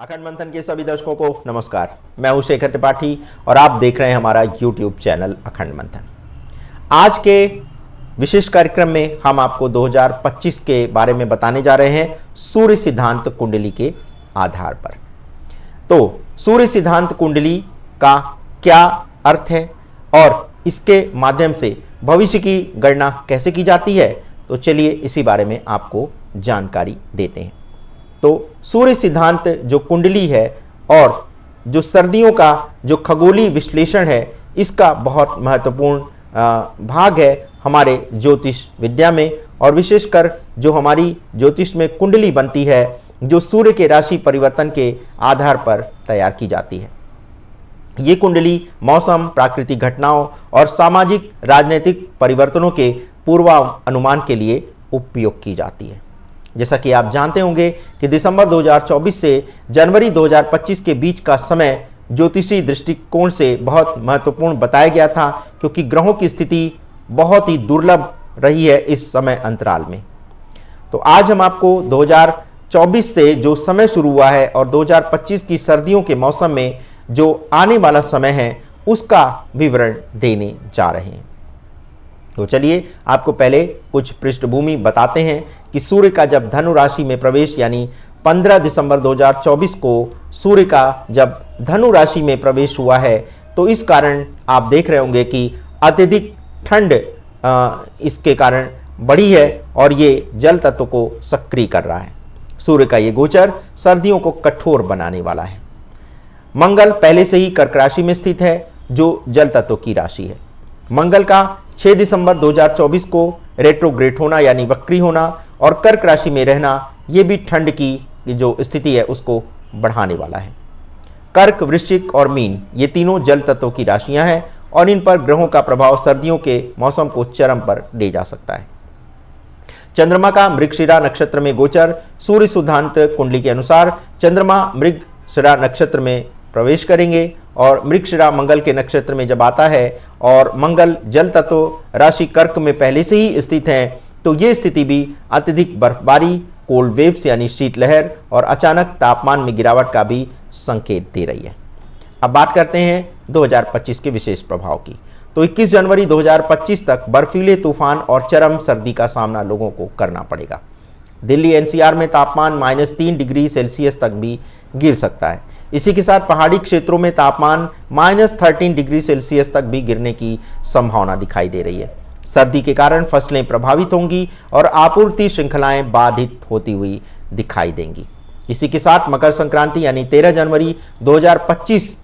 अखंड मंथन के सभी दर्शकों को नमस्कार। मैं हूं शेखर त्रिपाठी और आप देख रहे हैं हमारा YouTube चैनल अखंड मंथन। आज के विशेष कार्यक्रम में हम आपको 2025 के बारे में बताने जा रहे हैं सूर्य सिद्धांत कुंडली के आधार पर। तो सूर्य सिद्धांत कुंडली का क्या अर्थ है और इसके माध्यम से भविष्य की गणना कैसे की जाती है, तो चलिए इसी बारे में आपको जानकारी देते हैं। तो सूर्य सिद्धांत जो कुंडली है और जो सर्दियों का जो खगोलीय विश्लेषण है, इसका बहुत महत्वपूर्ण भाग है हमारे ज्योतिष विद्या में। और विशेषकर जो हमारी ज्योतिष में कुंडली बनती है, जो सूर्य के राशि परिवर्तन के आधार पर तैयार की जाती है। ये कुंडली मौसम, प्राकृतिक घटनाओं और सामाजिक राजनीतिक परिवर्तनों के पूर्वानुमान के लिए उपयोग की जाती है। जैसा कि आप जानते होंगे कि दिसंबर 2024 से जनवरी 2025 के बीच का समय ज्योतिषी दृष्टिकोण से बहुत महत्वपूर्ण बताया गया था, क्योंकि ग्रहों की स्थिति बहुत ही दुर्लभ रही है इस समय अंतराल में। तो आज हम आपको 2024 से जो समय शुरू हुआ है और 2025 की सर्दियों के मौसम में जो आने वाला समय है, उसका विवरण देने जा रहे हैं। तो चलिए आपको पहले कुछ पृष्ठभूमि बताते हैं कि सूर्य का जब धनु राशि में प्रवेश यानी 15 दिसंबर 2024 को सूर्य का जब धनु राशि में प्रवेश हुआ है, तो इस कारण आप देख रहे होंगे कि अत्यधिक ठंड इसके कारण बढ़ी है और ये जल तत्व को सक्रिय कर रहा है। सूर्य का ये गोचर सर्दियों को कठोर बनाने वाला है। मंगल पहले से ही कर्क राशि में स्थित है, जो जल तत्व की राशि है। मंगल का 6 दिसंबर 2024 को रेट्रोग्रेड होना यानी वक्री होना और कर्क राशि में रहना, ये भी ठंड की जो स्थिति है उसको बढ़ाने वाला है। कर्क, वृश्चिक और मीन ये तीनों जल तत्वों की राशियां हैं और इन पर ग्रहों का प्रभाव सर्दियों के मौसम को चरम पर ले जा सकता है। चंद्रमा का मृगशिरा नक्षत्र में गोचर। सूर्य सिद्धांत कुंडली के अनुसार चंद्रमा मृगशिरा नक्षत्र में प्रवेश करेंगे और मृगशिरा मंगल के नक्षत्र में जब आता है और मंगल जल तत्व राशि कर्क में पहले से ही स्थित है, तो ये स्थिति भी अत्यधिक बर्फबारी, कोल्ड वेव्स यानी शीतलहर और अचानक तापमान में गिरावट का भी संकेत दे रही है। अब बात करते हैं 2025 के विशेष प्रभाव की। तो 21 जनवरी 2025 तक बर्फीले तूफान और चरम सर्दी का सामना लोगों को करना पड़ेगा। दिल्ली एनसीआर में तापमान -3 डिग्री सेल्सियस तक भी गिर सकता है। इसी के साथ पहाड़ी क्षेत्रों में तापमान -13 डिग्री सेल्सियस तक भी गिरने की संभावना दिखाई दे रही है। सर्दी के कारण फसलें प्रभावित होंगी और आपूर्ति श्रृंखलाएं बाधित होती हुई दिखाई देंगी। इसी के साथ मकर संक्रांति यानी 13 जनवरी 2025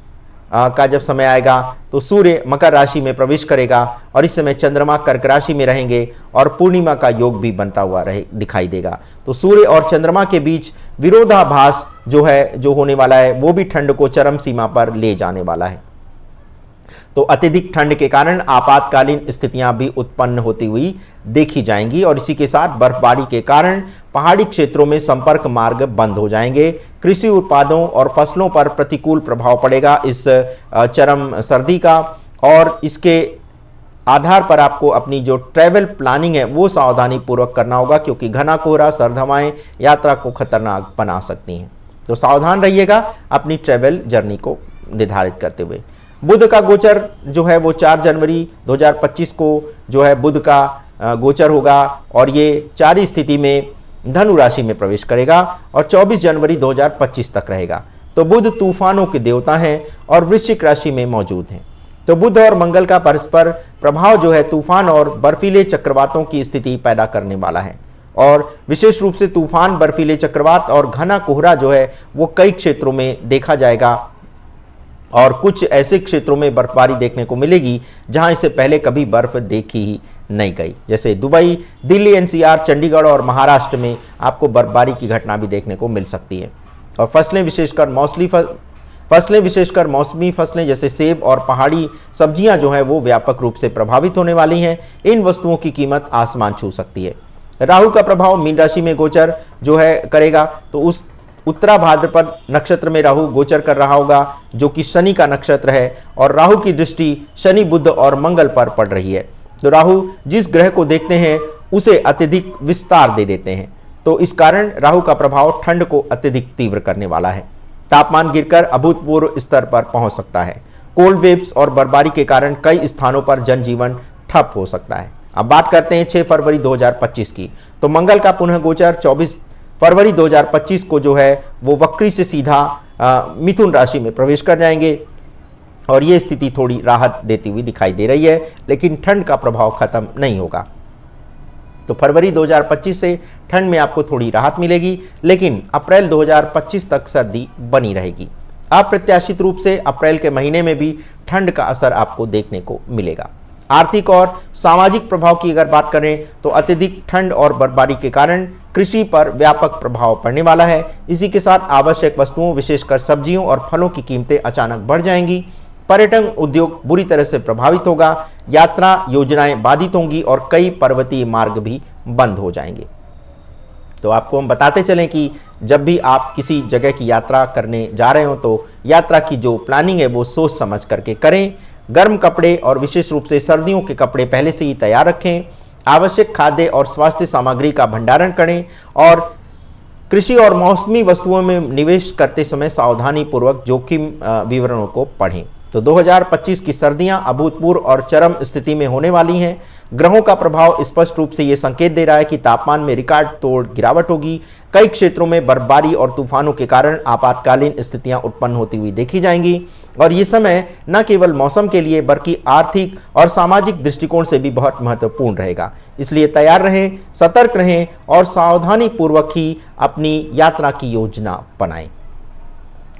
का जब समय आएगा, तो सूर्य मकर राशि में प्रवेश करेगा और इस समय चंद्रमा कर्क राशि में रहेंगे और पूर्णिमा का योग भी बनता हुआ दिखाई देगा। तो सूर्य और चंद्रमा के बीच विरोधाभास जो होने वाला है, वो भी ठंड को चरम सीमा पर ले जाने वाला है। तो अत्यधिक ठंड के कारण आपातकालीन स्थितियां भी उत्पन्न होती हुई देखी जाएंगी और इसी के साथ बर्फबारी के कारण पहाड़ी क्षेत्रों में संपर्क मार्ग बंद हो जाएंगे। कृषि उत्पादों और फसलों पर प्रतिकूल प्रभाव पड़ेगा इस चरम सर्दी का और इसके आधार पर आपको अपनी जो ट्रैवल प्लानिंग है वो सावधानी पूर्वक करना होगा, क्योंकि घना कोहरा, सर्द हवाएं यात्रा को खतरनाक बना सकती हैं। तो सावधान रहिएगा अपनी ट्रैवल जर्नी को निर्धारित करते हुए। बुध का गोचर जो है वो 4 जनवरी 2025 को जो है बुध का गोचर होगा और ये 4 स्थिति में धनु राशि में प्रवेश करेगा और 24 जनवरी 2025 तक रहेगा। तो बुध तूफानों के देवता हैं और वृश्चिक राशि में मौजूद हैं। तो बुध और मंगल का परस्पर प्रभाव जो है तूफान और बर्फीले चक्रवातों की स्थिति पैदा करने वाला है और विशेष रूप से तूफान, बर्फीले चक्रवात और घना कोहरा जो है वो कई क्षेत्रों में देखा जाएगा और कुछ ऐसे क्षेत्रों में बर्फबारी देखने को मिलेगी जहां इससे पहले कभी बर्फ देखी ही नहीं गई। जैसे दुबई, दिल्ली एनसीआर, चंडीगढ़ और महाराष्ट्र में आपको बर्फबारी की घटना भी देखने को मिल सकती है। और फसलें विशेषकर मौसमी फसलें जैसे सेब और पहाड़ी सब्जियां जो है वो व्यापक रूप से प्रभावित होने वाली हैं। इन वस्तुओं की कीमत आसमान छू सकती है। राहु का प्रभाव मीन राशि में गोचर जो है करेगा, तो उस उत्तरा भाद्रपद नक्षत्र में राहु गोचर कर रहा होगा, जो कि शनि का नक्षत्र है और राहु की दृष्टि शनि, बुध और मंगल पर पड़ रही है। तो राहु जिस ग्रह को देखते हैं उसे अत्यधिक विस्तार दे देते हैं तो इस कारण राहु का प्रभाव ठंड को अत्यधिक तीव्र करने वाला है। तापमान गिरकर अभूतपूर्व स्तर पर पहुंच सकता है। कोल्ड वेव्स और बर्फबारी के कारण कई स्थानों पर जनजीवन ठप हो सकता है। अब बात करते हैं 6 फरवरी 2025 की। तो मंगल का पुनः गोचर 24 फरवरी 2025 को जो है वो वक्री से सीधा मिथुन राशि में प्रवेश कर जाएंगे और ये स्थिति थोड़ी राहत देती हुई दिखाई दे रही है, लेकिन ठंड का प्रभाव खत्म नहीं होगा। तो फरवरी 2025 से ठंड में आपको थोड़ी राहत मिलेगी, लेकिन अप्रैल 2025 तक सर्दी बनी रहेगी। अप्रत्याशित रूप से अप्रैल के महीने में भी ठंड का असर आपको देखने को मिलेगा। आर्थिक और सामाजिक प्रभाव की अगर बात करें तो अत्यधिक ठंड और बर्फबारी के कारण कृषि पर व्यापक प्रभाव पड़ने वाला है। इसी के साथ आवश्यक वस्तुओं विशेषकर सब्जियों और फलों की कीमतें अचानक बढ़ जाएंगी। पर्यटन उद्योग बुरी तरह से प्रभावित होगा। यात्रा योजनाएं बाधित होंगी और कई पर्वतीय मार्ग भी बंद हो जाएंगे। तो आपको हम बताते चलें कि जब भी आप किसी जगह की यात्रा करने जा रहे हो तो यात्रा की जो प्लानिंग है वो सोच समझ करके करें। गर्म कपड़े और विशेष रूप से सर्दियों के कपड़े पहले से ही तैयार रखें। आवश्यक खाद्य और स्वास्थ्य सामग्री का भंडारण करें और कृषि और मौसमी वस्तुओं में निवेश करते समय सावधानी पूर्वक जोखिम विवरणों को पढ़ें। तो 2025 की सर्दियां अभूतपूर्व और चरम स्थिति में होने वाली हैं। ग्रहों का प्रभाव स्पष्ट रूप से ये संकेत दे रहा है कि तापमान में रिकॉर्ड तोड़ गिरावट होगी। कई क्षेत्रों में बर्फबारी और तूफानों के कारण आपातकालीन स्थितियां उत्पन्न होती हुई देखी जाएंगी और ये समय न केवल मौसम के लिए बल्कि आर्थिक और सामाजिक दृष्टिकोण से भी बहुत महत्वपूर्ण रहेगा। इसलिए तैयार रहें, सतर्क रहें और सावधानी पूर्वक ही अपनी यात्रा की योजना बनाएं।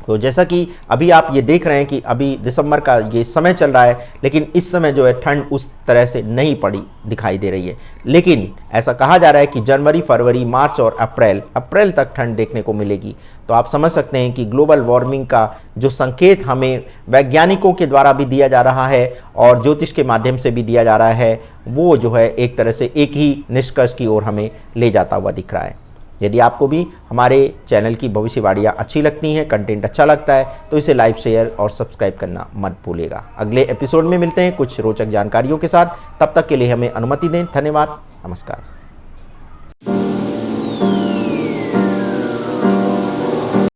तो जैसा कि अभी आप ये देख रहे हैं कि अभी दिसंबर का ये समय चल रहा है, लेकिन इस समय जो है ठंड उस तरह से नहीं पड़ी दिखाई दे रही है। लेकिन ऐसा कहा जा रहा है कि जनवरी, फरवरी, मार्च और अप्रैल तक ठंड देखने को मिलेगी। तो आप समझ सकते हैं कि ग्लोबल वार्मिंग का जो संकेत हमें वैज्ञानिकों के द्वारा भी दिया जा रहा है और ज्योतिष के माध्यम से भी दिया जा रहा है, वो जो है एक तरह से एक ही निष्कर्ष की ओर हमें ले जाता हुआ दिख रहा है। यदि आपको भी हमारे चैनल की भविष्यवाणियाँ अच्छी लगती हैं, कंटेंट अच्छा लगता है, तो इसे लाइक, शेयर और सब्सक्राइब करना मत भूलिएगा। अगले एपिसोड में मिलते हैं कुछ रोचक जानकारियों के साथ। तब तक के लिए हमें अनुमति दें। धन्यवाद। नमस्कार।